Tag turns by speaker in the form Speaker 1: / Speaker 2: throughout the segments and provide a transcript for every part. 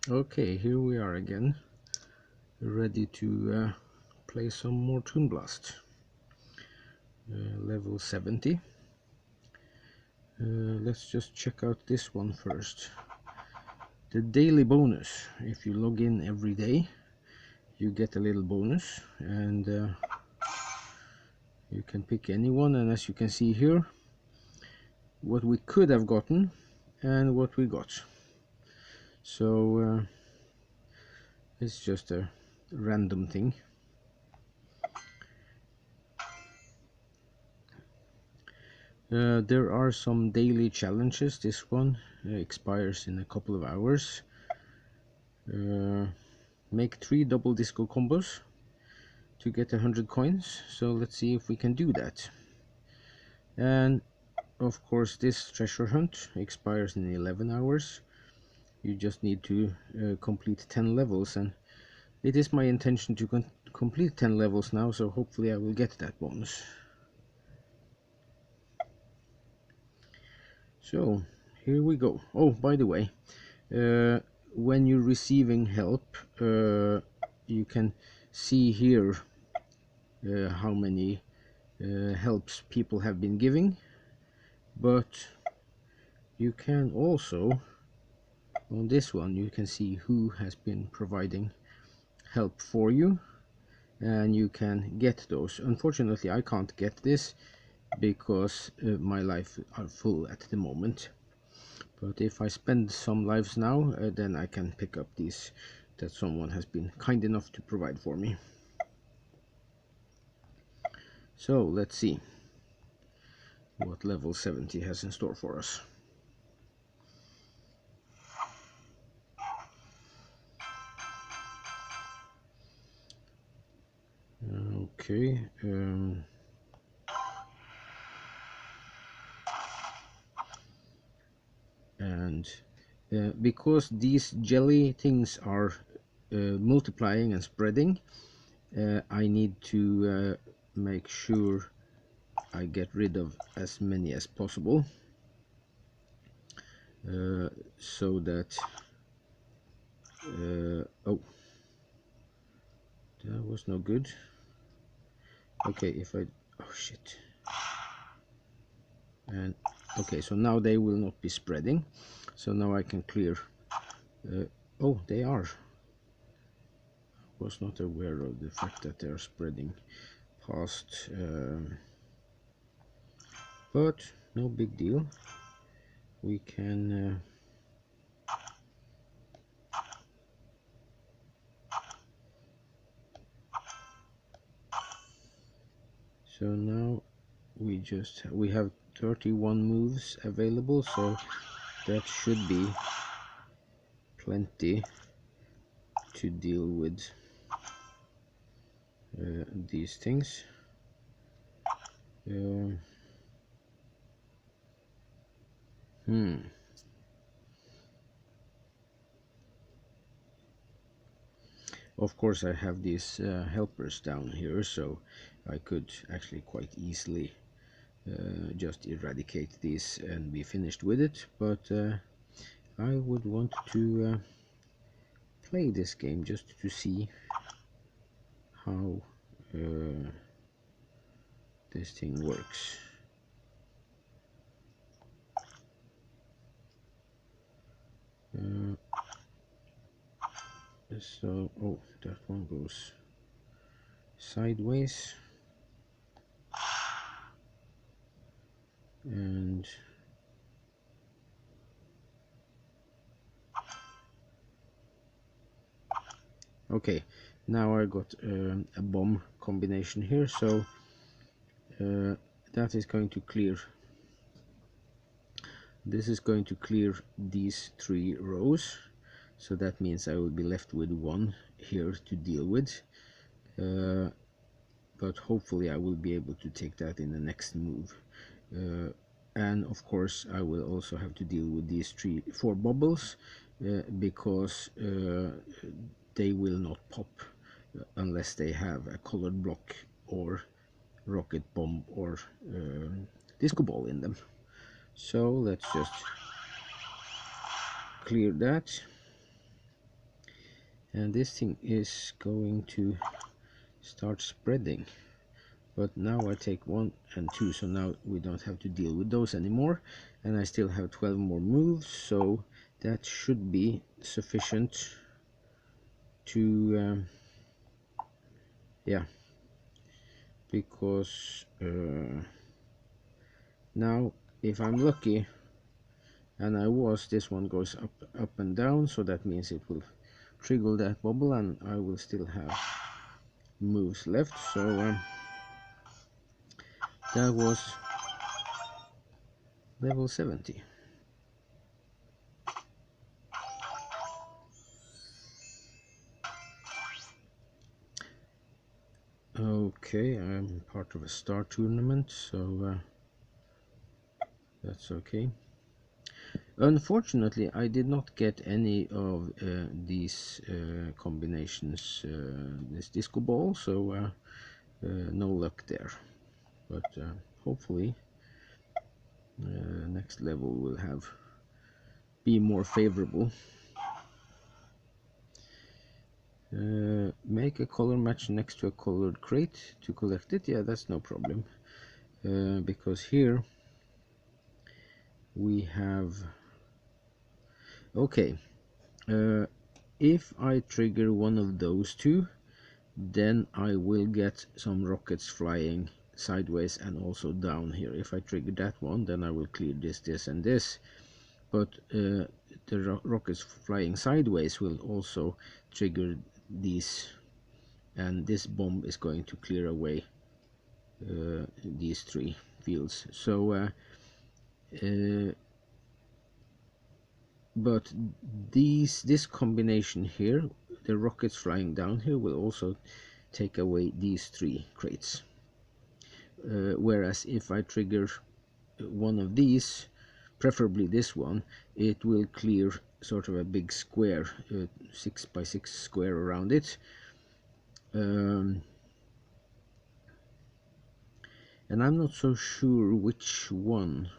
Speaker 1: Okay, here we are again, ready to play some more ToonBlast. Level 70. Let's just check out this one first. The daily bonus. If you log in every day, you get a little bonus, and you can pick anyone. And as you can see here, what we could have gotten and what we got. So it's just a random thing. There are some daily challenges. This one expires in a couple of hours. Make 3 double disco combos to get 100 coins. So let's see if we can do that. And of course, this treasure hunt expires in 11 hours. You just need to complete 10 levels, and it is my intention to complete 10 levels now, so hopefully I will get that bonus. So here we go. Oh, by the way, when you're receiving help, you can see here how many helps people have been giving, but you can also, on this one, you can see who has been providing help for you, and you can get those. Unfortunately, I can't get this because my life are full at the moment, but if I spend some lives now, then I can pick up these that someone has been kind enough to provide for me. So let's see what level 70 has in store for us. Okay, and because these jelly things are multiplying and spreading, I need to make sure I get rid of as many as possible, so that oh, that was no good. Okay, if I, oh shit. And okay, so now they will not be spreading, so now I can clear. Oh, they are. I was not aware of the fact that they are spreading past, but no big deal. We can so now we have 31 moves available, so that should be plenty to deal with these things. Of course, I have these helpers down here, so I could actually quite easily just eradicate these and be finished with it, but I would want to play this game just to see how this thing works. So, oh, that one goes sideways, and okay, now I got a bomb combination here, so that is going to clear. This is going to clear these 3 rows, so that means I will be left with 1 here to deal with, but hopefully I will be able to take that in the next move. And of course I will also have to deal with these 4 bubbles, because they will not pop unless they have a colored block or rocket bomb or disco ball in them. So let's just clear that. and this thing is going to start spreading. But now I take 1 and 2, so now we don't have to deal with those anymore, and I still have 12 more moves, so that should be sufficient to yeah, because now if I'm lucky, and this one goes up and down, so that means it will trigger that bubble and I will still have moves left. So that was level 70. Okay, I'm part of a star tournament, so that's okay. Unfortunately, I did not get any of these combinations, this disco ball, so no luck there. But hopefully next level will be more favorable. Make a color match next to a colored crate to collect it. Yeah, that's no problem, because here we have, okay, if I trigger one of those two, then I will get some rockets flying sideways and also down here. If I trigger that one, then I will clear this and this, but the rockets flying sideways will also trigger these, and this bomb is going to clear away these 3 fields. So but this combination here, the rockets flying down here, will also take away these 3 crates, whereas if I trigger one of these, preferably this one, it will clear sort of a big square, 6 by 6 square around it, and I'm not so sure which one.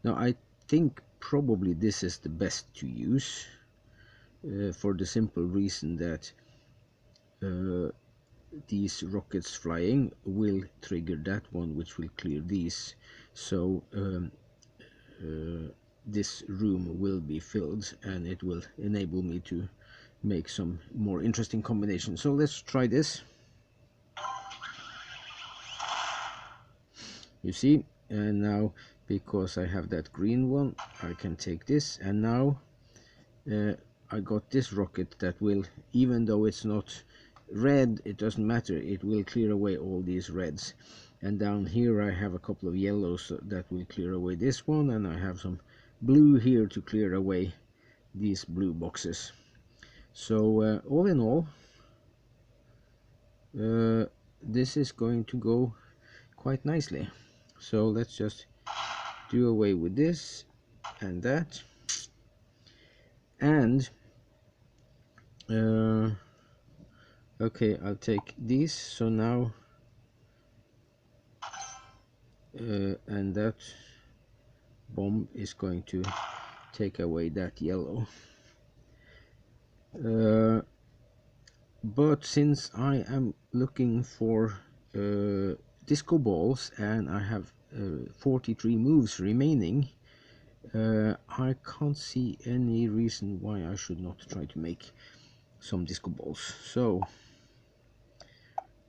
Speaker 1: Now I think probably this is the best to use, for the simple reason that these rockets flying will trigger that one, which will clear these, so this room will be filled and it will enable me to make some more interesting combinations. So let's try this. You see, and now because I have that green one, I can take this, and now I got this rocket that will, even though it's not red, it doesn't matter, it will clear away all these reds. And down here I have a couple of yellows that will clear away this one, and I have some blue here to clear away these blue boxes. So all in all, this is going to go quite nicely. So let's just do away with this and that, and okay, I'll take these. So now and that bomb is going to take away that yellow, but since I am looking for disco balls and I have 43 moves remaining, I can't see any reason why I should not try to make some disco balls. So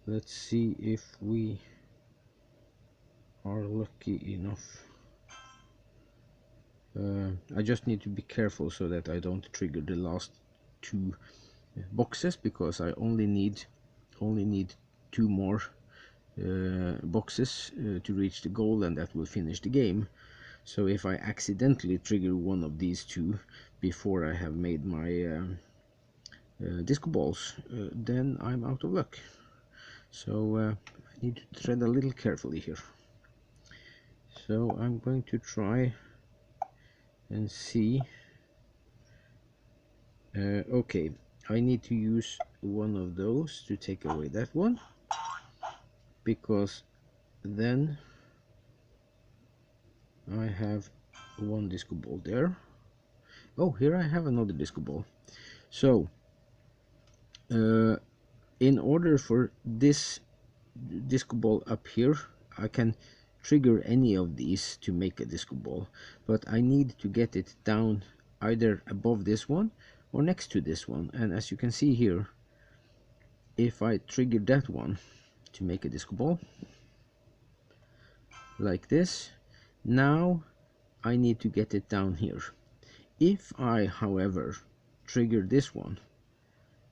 Speaker 1: let's see if we are lucky enough. I just need to be careful so that I don't trigger the last 2 boxes, because I only need 2 more boxes to reach the goal, and that will finish the game. So if I accidentally trigger one of these 2 before I have made my disco balls, then I'm out of luck. So I need to tread a little carefully here. So I'm going to try and see. Okay, I need to use one of those to take away that one, because then I have one disco ball there. Oh, here I have another disco ball. So In order for this disco ball up here, I can trigger any of these to make a disco ball, but I need to get it down either above this one or next to this one. And as you can see here, if I trigger that one to make a disco ball like this, now I need to get it down here. If I, however, trigger this one,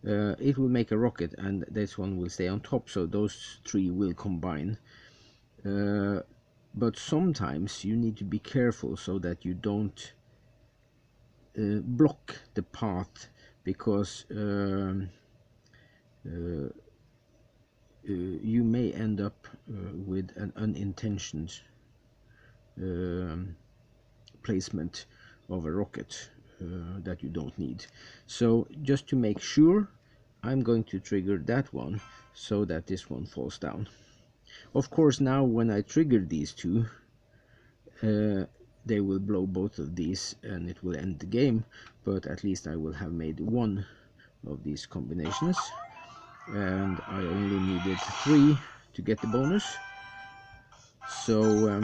Speaker 1: it will make a rocket and this one will stay on top, so those three will combine. But sometimes you need to be careful so that you don't block the path, because you may end up with an unintentional placement of a rocket that you don't need. So just to make sure, I'm going to trigger that one so that this one falls down. Of course, now when I trigger these two, they will blow both of these and it will end the game, but at least I will have made one of these combinations, and I only needed 3 to get the bonus. So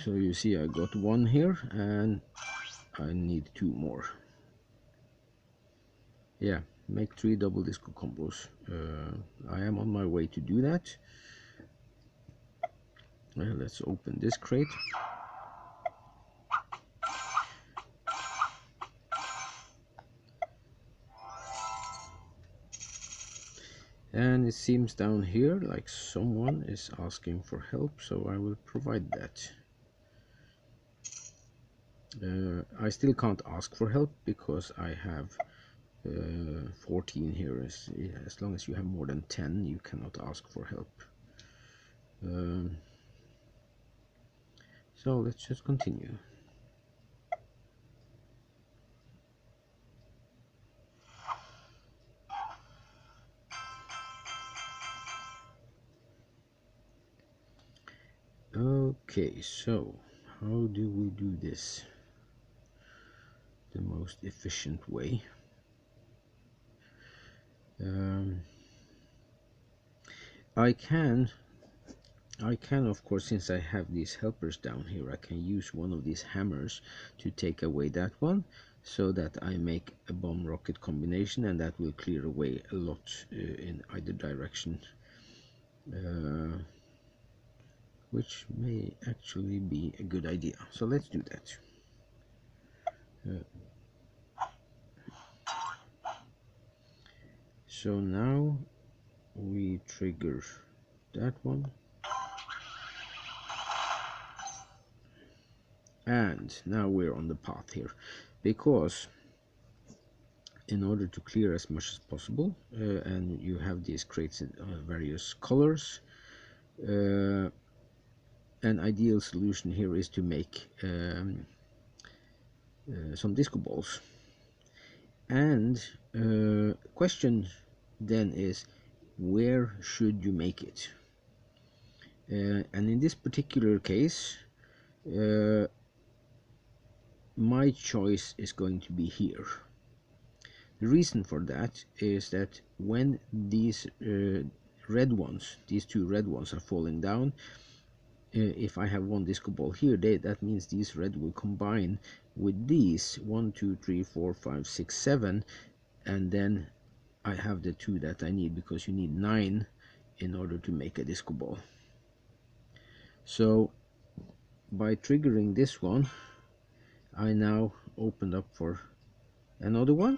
Speaker 1: so you see I got 1 here and I need 2 more. Yeah, make 3 double disco combos. I am on my way to do that. Let's open this crate. And it seems down here like someone is asking for help, so I will provide that. I still can't ask for help because I have 14 here. As long as you have more than 10, you cannot ask for help. So let's just continue. Okay, so how do we do this the most efficient way? I can of course, since I have these helpers down here, I can use one of these hammers to take away that one, so that I make a bomb rocket combination, and that will clear away a lot in either direction, which may actually be a good idea. So let's do that. So now we trigger that one, and now we're on the path here, because in order to clear as much as possible, and you have these crates in various colors, an ideal solution here is to make some disco balls. And question then is, where should you make it? And in this particular case, my choice is going to be here. The reason for that is that when these red ones, these 2 red ones, are falling down, if I have 1 disco ball here, that means these red will combine with these 1, 2, 3, 4, 5, 6, 7, and then I have the 2 that I need, because you need 9 in order to make a disco ball. So by triggering this one, I now opened up for another one,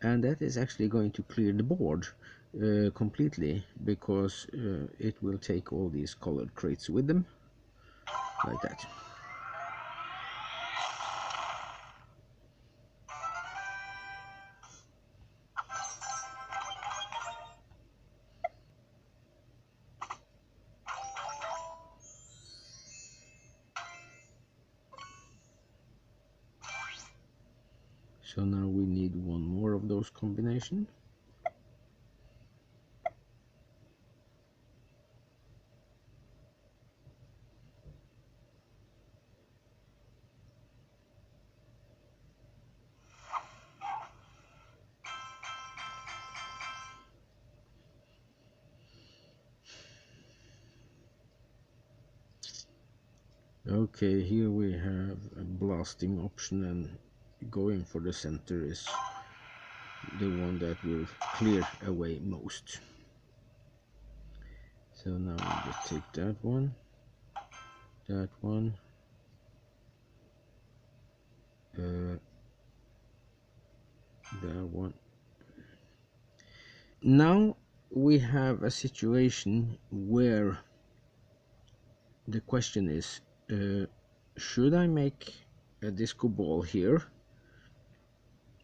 Speaker 1: and that is actually going to clear the board completely, because it will take all these colored crates with them, like that. So now we need 1 more of those combinations. Okay, here we have a blasting option, and going for the center is the one that will clear away most. So now we just take that one, that one. Now we have a situation where the question is, should I make a disco ball here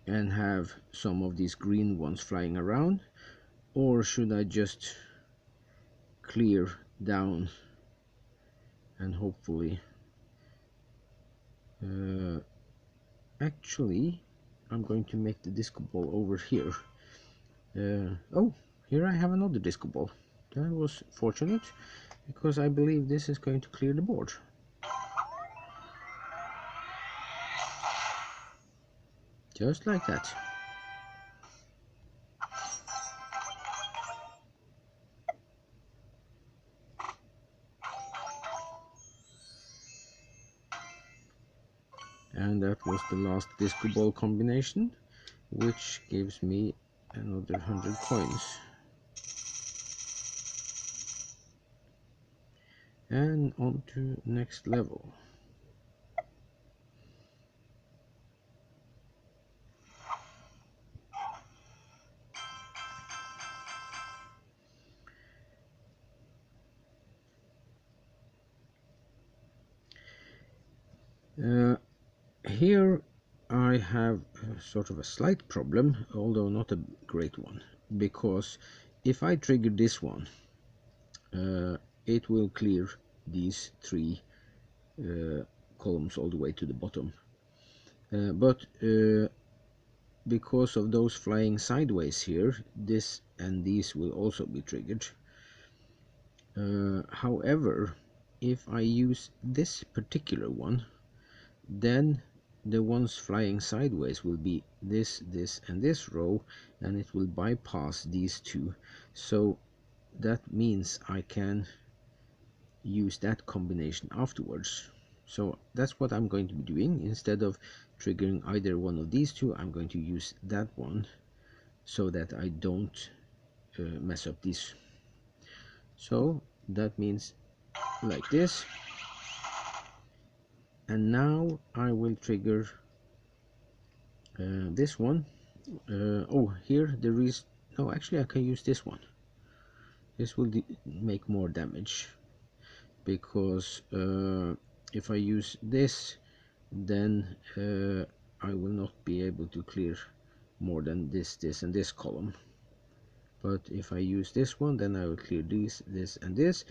Speaker 1: and have some of these green ones flying around, or should I just clear down and hopefully actually I'm going to make the disco ball over here. Oh, here I have another disco ball. That was fortunate, because I believe this is going to clear the board. Just like that. And that was the last disco ball combination, which gives me another 100 coins. And on to next level. Here I have sort of a slight problem, although not a great one, because if I trigger this one, it will clear these three columns all the way to the bottom. But because of those flying sideways here, this and these will also be triggered. However, if I use this particular one, then the ones flying sideways will be this, this and this row, and it will bypass these two. So that means I can use that combination afterwards. So that's what I'm going to be doing. Instead of triggering either one of these two, I'm going to use that one so that I don't mess up these. So that means like this. And now I will trigger this one. Oh, here there is no, actually I can use this one. This will make more damage, because if I use this, then I will not be able to clear more than this, this and this column. But if I use this one, then I will clear this, this and this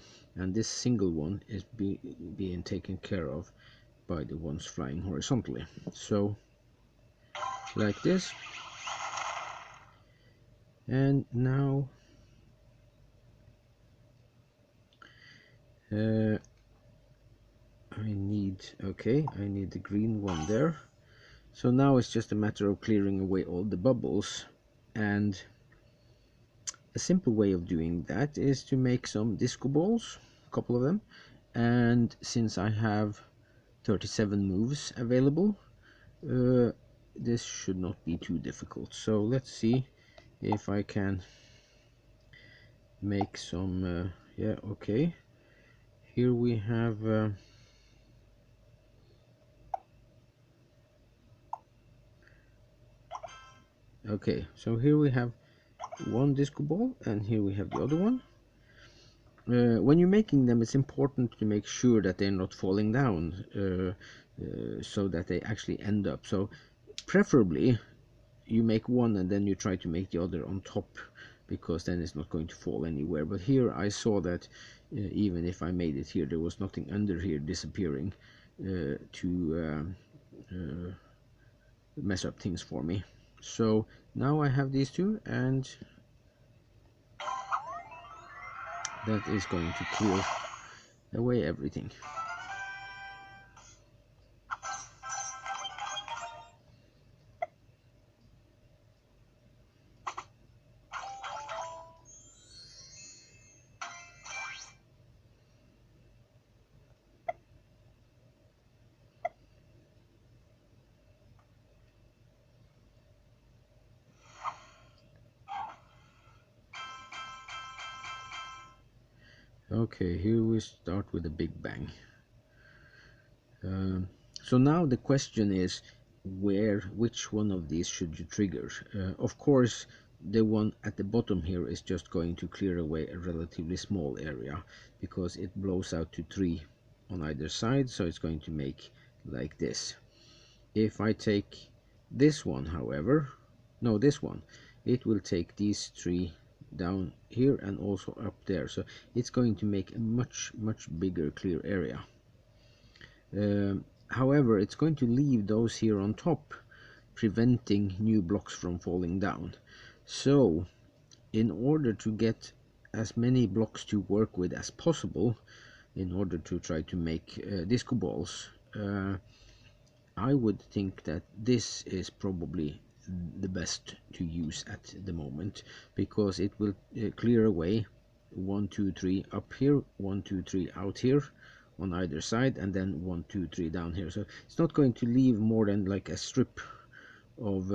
Speaker 1: single one is being taken care of by the ones flying horizontally. So like this. And now I need the green one there. So now it's just a matter of clearing away all the bubbles, and a simple way of doing that is to make some disco balls, a couple of them, and since I have 37 moves available, this should not be too difficult. So let's see if I can make some yeah, okay, here we have okay, so here we have one disco ball, and here we have the other one. When you're making them, it's important to make sure that they're not falling down, so that they actually end up. So preferably you make one and then you try to make the other on top, because then it's not going to fall anywhere. But here I saw that even if I made it here, there was nothing under here disappearing to mess up things for me. So now I have these two, and that is going to clear away everything. Okay, here we start with a big bang. So now the question is, which one of these should you trigger? Of course, the one at the bottom here is just going to clear away a relatively small area because it blows out to 3 on either side, so it's going to make like this. If I take this one, however, no, this one, it will take these 3 down here and also up there, so it's going to make a much bigger clear area. However, it's going to leave those here on top, preventing new blocks from falling down. So in order to get as many blocks to work with as possible, in order to try to make disco balls, I would think that this is probably the best to use at the moment, because it will clear away 1 2 3 up here, 1 2 3 out here on either side, and then 1 2 3 down here. So it's not going to leave more than like a strip of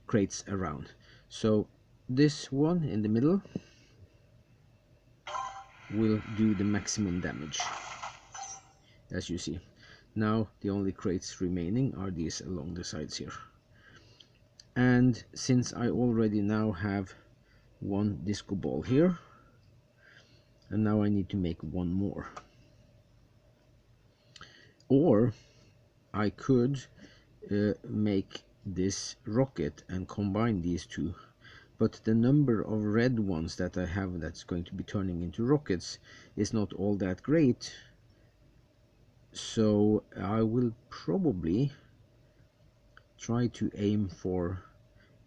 Speaker 1: crates around. So this one in the middle will do the maximum damage, as you see. Now the only crates remaining are these along the sides here. And since I already now have one disco ball here, and now I need to make one more. Or I could make this rocket and combine these two, but the number of red ones that I have that's going to be turning into rockets is not all that great, so I will probably try to aim for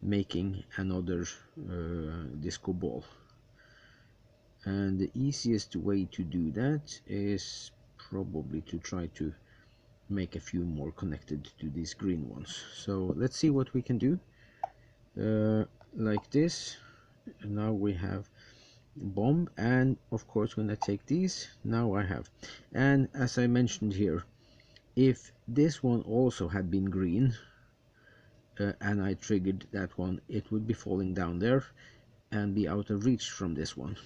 Speaker 1: making another disco ball. And the easiest way to do that is probably to try to make a few more connected to these green ones. So let's see what we can do. Like this. Now we have bomb, and of course when I take these, now I have, and as I mentioned here, if this one also had been green and I triggered that one, it would be falling down there and be out of reach from this one.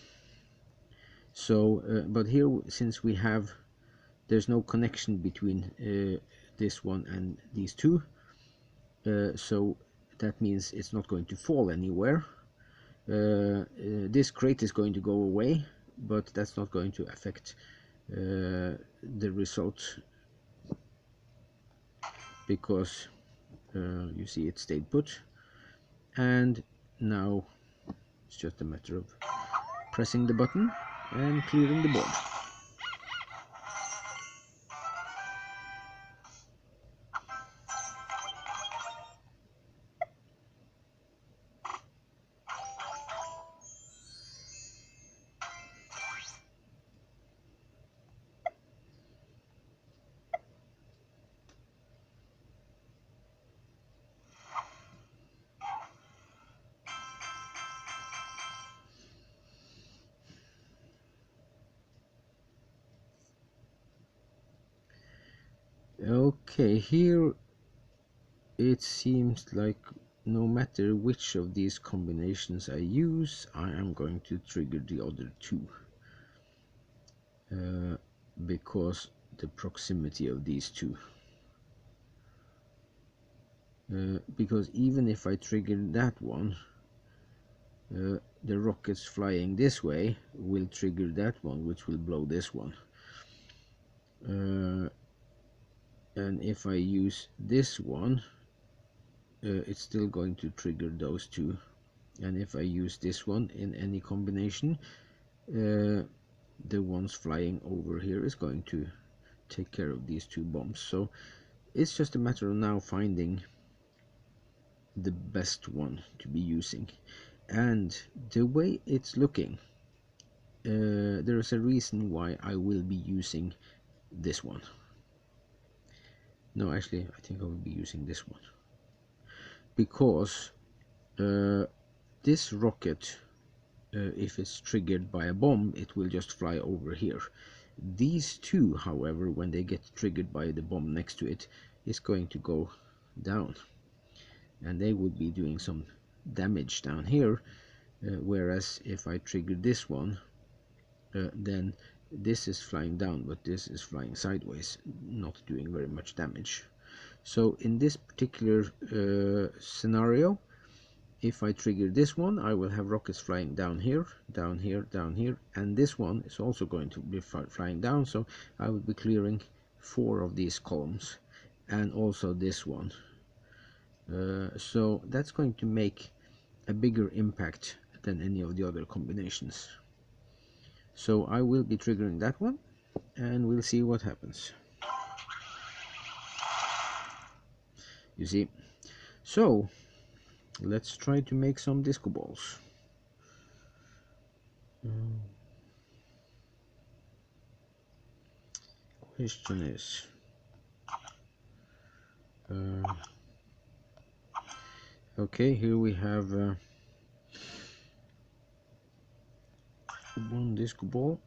Speaker 1: So but here, since we have, there's no connection between this one and these two, so that means it's not going to fall anywhere. This crate is going to go away, but that's not going to affect the result, because you see it stayed put, and now it's just a matter of pressing the button and clearing the board. Okay, here it seems like no matter which of these combinations I use, I am going to trigger the other two, because the proximity of these two. Because even if I trigger that one, the rockets flying this way will trigger that one, which will blow this one. And if I use this one, it's still going to trigger those two. And if I use this one in any combination, the ones flying over here is going to take care of these two bombs. So it's just a matter of now finding the best one to be using. And the way it's looking, there is a reason why I will be using this one. No, actually, I think I will be using this one, because this rocket, if it's triggered by a bomb, it will just fly over here. These two, however, when they get triggered by the bomb next to it, is going to go down, and they would be doing some damage down here, whereas if I trigger this one, then this is flying down, but this is flying sideways, not doing very much damage. So in this particular scenario, if I trigger this one, I will have rockets flying down here, down here, down here, and this one is also going to be flying down, so I will be clearing 4 of these columns, and also this one. So that's going to make a bigger impact than any of the other combinations. So I will be triggering that one, and we'll see what happens. You see? So let's try to make some disco balls. Question is, okay, here we have one disco ball.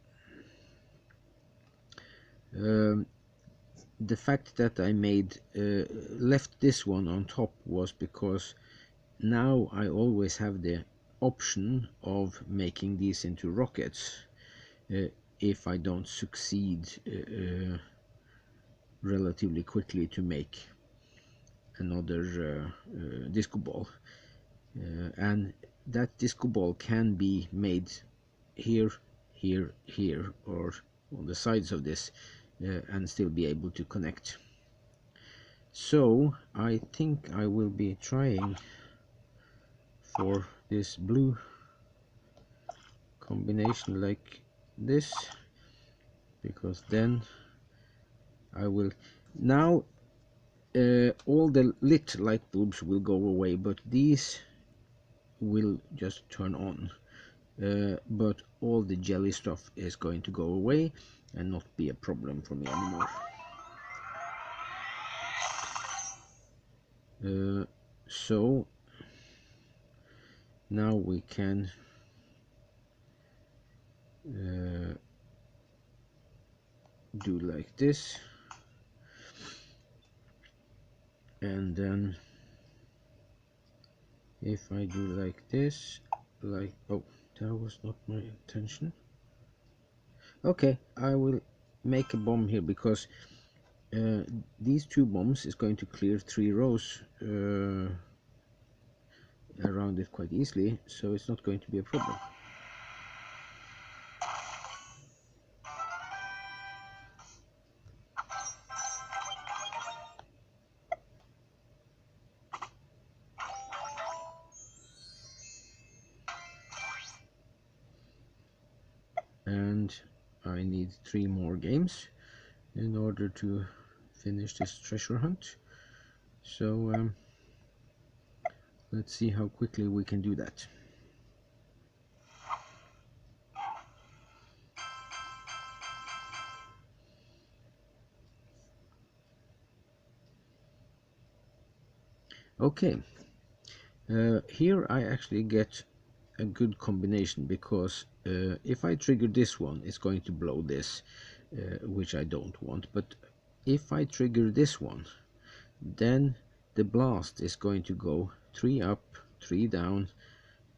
Speaker 1: The fact that I made left this one on top was because now I always have the option of making these into rockets if I don't succeed relatively quickly to make another disco ball, and that disco ball can be made here, here, here, or on the sides of this, and still be able to connect. So I think I will be trying for this blue combination like this, because then I will now all the lit light bulbs will go away, but these will just turn on, but all the jelly stuff is going to go away and not be a problem for me anymore. So now we can do like this, and then if I do like this, like, oh, that was not my intention. Okay, I will make a bomb here, because these 2 bombs is going to clear 3 rows around it quite easily, so it's not going to be a problem. And I need 3 more games in order to finish this treasure hunt, so let's see how quickly we can do that. Okay, here I actually get a good combination, because if I trigger this one, it's going to blow this, which I don't want. But if I trigger this one, then the blast is going to go 3 up, 3 down,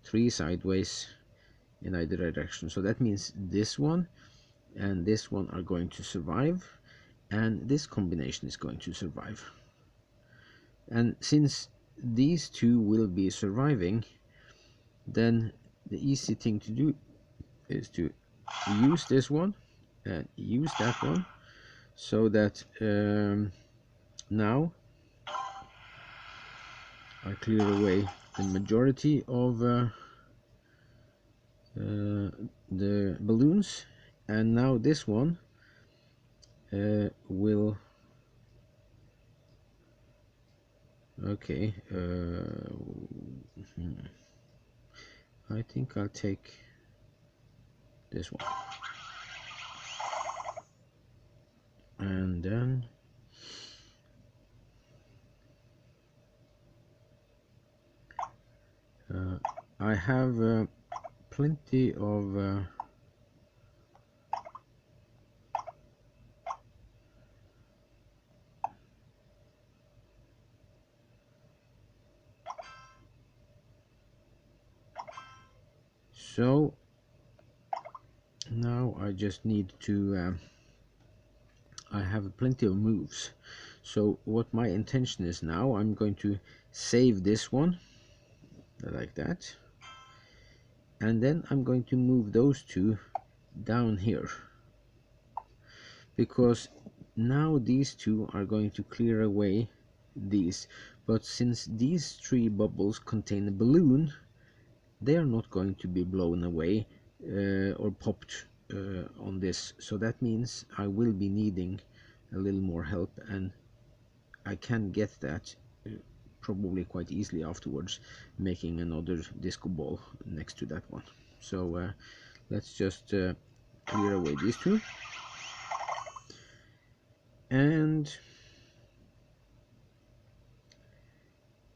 Speaker 1: 3 sideways in either direction. So that means this one and this one are going to survive, and this combination is going to survive. And since these 2 will be surviving, then the easy thing to do is to use this one and use that one, so that now I clear away the majority of the balloons, and now this one will, okay, I think I'll take this one, and then I have plenty of so now I just need to I have plenty of moves, so what my intention is now, I'm going to save this one like that, and then I'm going to move those two down here, because now these two are going to clear away these, but since these three bubbles contain a balloon, they are not going to be blown away or popped on this, so that means I will be needing a little more help, and I can get that probably quite easily afterwards, making another disco ball next to that one. So let's just clear away these two and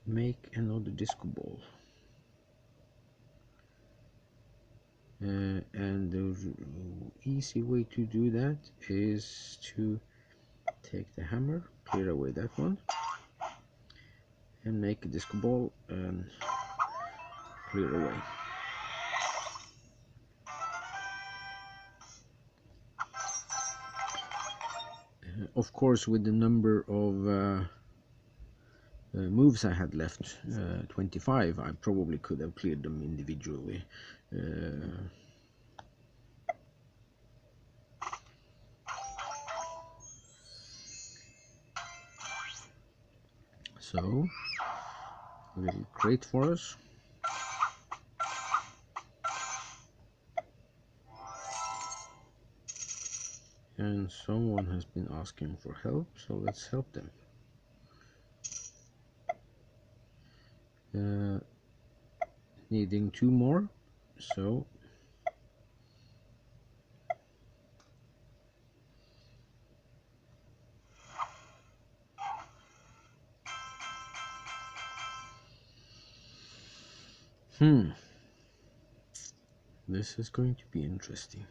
Speaker 1: make another disco ball. And the easy way to do that is to take the hammer, clear away that one, and make a disco ball and clear away. Of course, with the number of moves I had left, 25, I probably could have cleared them individually. So, a little crate for us. And someone has been asking for help, so let's help them. Needing two more, so this is going to be interesting.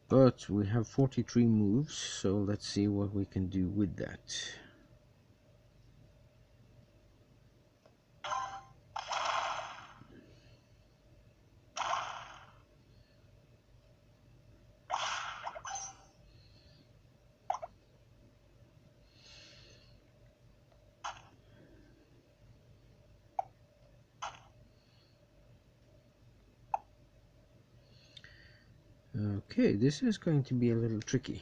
Speaker 1: But we have 43 moves, so let's see what we can do with that. Okay, this is going to be a little tricky.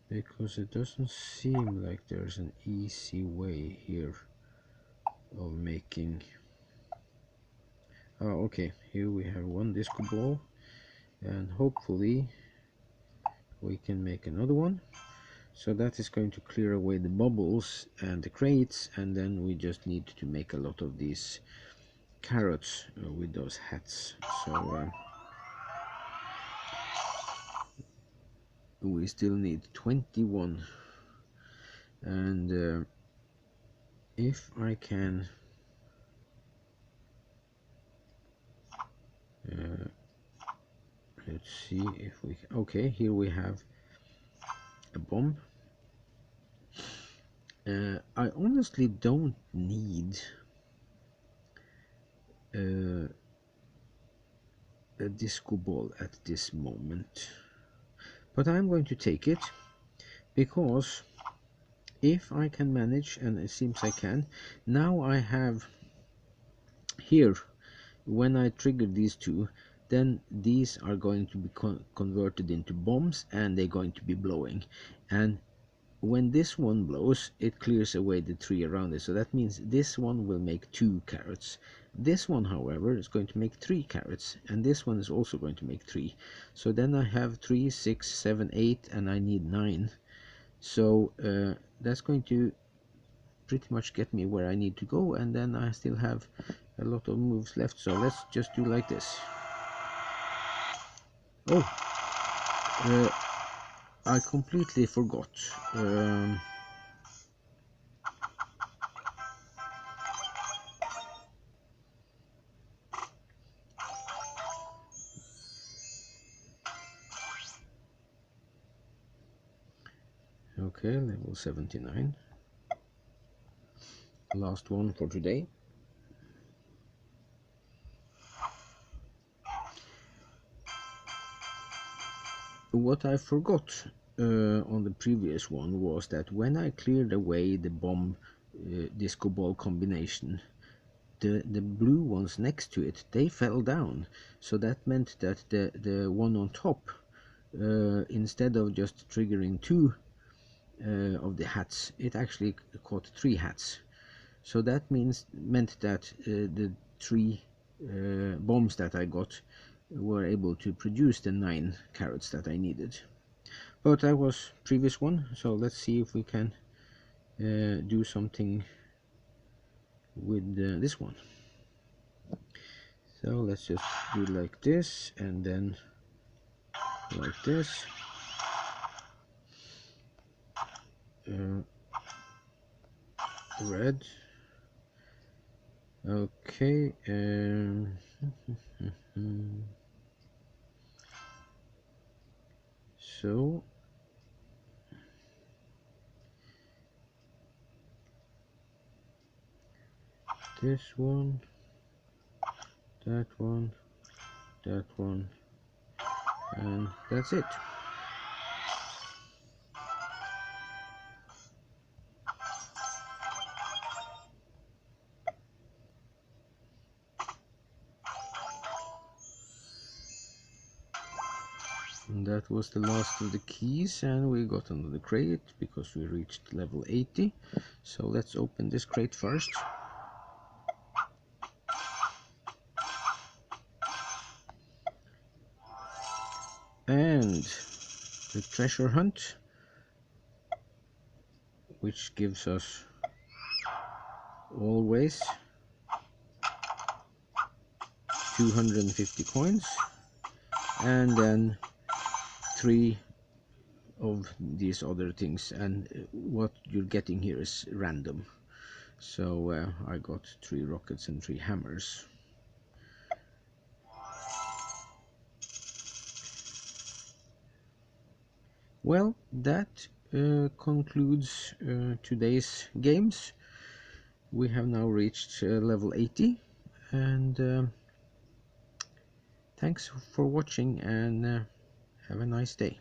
Speaker 1: Because it doesn't seem like there's an easy way here of making... Oh, okay, here we have one disco ball, and hopefully we can make another one. So that is going to clear away the bubbles and the crates, and then we just need to make a lot of these carrots with those hats. So we still need 21, and if I can let's see if we can. Okay, here we have a bomb. I honestly don't need a disco ball at this moment, but I'm going to take it, because if I can manage, and it seems I can, now I have here, when I trigger these two, then these are going to be converted into bombs, and they're going to be blowing, and when this one blows, it clears away the three around it, so that means this one will make 2 carrots. This one, however, is going to make 3 carrots, and this one is also going to make 3. So then I have 3, 6, 7, 8, and I need 9. So that's going to pretty much get me where I need to go, and then I still have a lot of moves left, so let's just do like this. Oh, I completely forgot. Okay, level 79. Last one for today. What I forgot on the previous one was that when I cleared away the bomb disco ball combination, the blue ones next to it, they fell down. So that meant that the one on top, instead of just triggering two of the hats, it actually caught 3 hats. So that meant that the 3 bombs that I got were able to produce the 9 carrots that I needed. But that was previous one, so let's see if we can do something with this one. So let's just do like this, and then like this. Red. Okay. So this one, that one, that one, and that's it. And that was the last of the keys, and we got another crate because we reached level 80. So let's open this crate first. And the treasure hunt, which gives us always 250 coins, and then 3 of these other things, and what you're getting here is random. So I got 3 rockets and 3 hammers. Well, that concludes today's games. We have now reached level 80, and thanks for watching, and have a nice day.